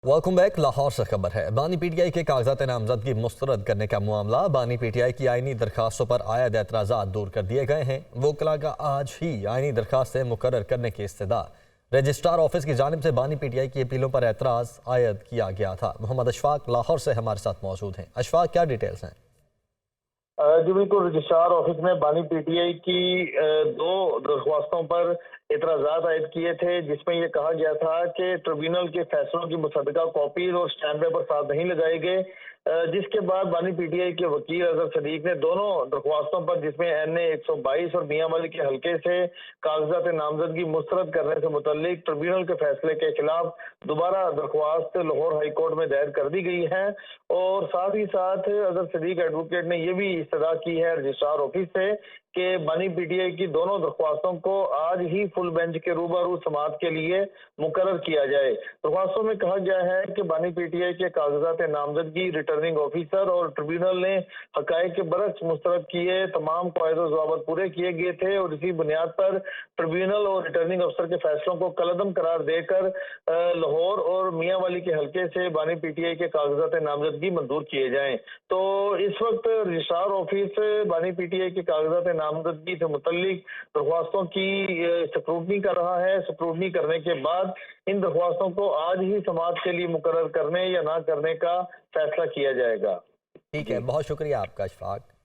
Welcome back. Lahore से खबर है। बानी पीटीआई के कागजात नामजदगी मुस्तरद करने का मामला। बानी पीटीआई की आईनी दरखास्तों पर आयद एतराज़ात दूर कर दिए गए हैं। वकला का आज ही आईनी दरखास्तें मुकर्रर करने की इस्तदा। रजिस्ट्रार ऑफिस की जानिब से बानी पीटीआई की अपीलों पर एतराज़ आयद किया गया था। मोहम्मद अशफाक लाहौर से हमारे साथ मौजूद हैं। अशफाक, क्या डिटेल्स हैं? जी बिल्कुल, रजिस्ट्रार ऑफिस में बानी पीटीआई की दो दरख्वास्तों पर एतराज़ात आयद किए थे, जिसमें यह कहा गया था कि ट्रिब्यूनल के फैसलों की मुसद्दका कॉपीज और स्टैम्प पेपर साथ नहीं लगाए गए। जिसके बाद बानी पीटीआई के वकील अजहर सदीक ने दोनों दरख्वास्तों पर, जिसमें NA 122 और मियांवाली के हल्के से कागजात नामजदगी मुस्तरद करने से मुतल्लिक ट्रिब्यूनल के फैसले के खिलाफ दोबारा दरख्वास्त लाहौर हाई कोर्ट में दायर कर दी गई है। और साथ ही साथ अजहर सदीक एडवोकेट ने यह भी इस्तदा की है रजिस्ट्रार ऑफिस से कि बानी पीटीआई की दोनों दरख्वास्तों को आज ही फुल बेंच के रूबरू समाअत के लिए मुकर्रर किया जाए। दरख्वास्तों में कहा गया है कि बानी पीटीआई के कागजात नामजदगी रिटर्निंग ऑफिसर और ट्रिब्यूनल ने हकायक के बरक्स मुस्तरद किए तमाम कायदे ज़वाबित पूरे किए गए थे और इसी बुनियाद पर ट्रिब्यूनल और रिटर्निंग अफसर के फैसलों को कलअदम करार देकर लाहौर और मियांवाली के हल्के से बानी पीटीआई के कागजात नामजदगी मंजूर किए जाएं। तो इस वक्त रजिस्ट्रार ऑफिस बानी पीटीआई के कागजात नामजदगी से मुतल्लिक दरख्वास्तों की स्क्रूटनी कर रहा है। स्क्रूटनी करने के बाद इन दरख्वास्तों को आज ही समाअत के लिए मुकर्रर करने या ना करने का फैसला किया जाएगा। ठीक है, बहुत शुक्रिया आपका अशफाक।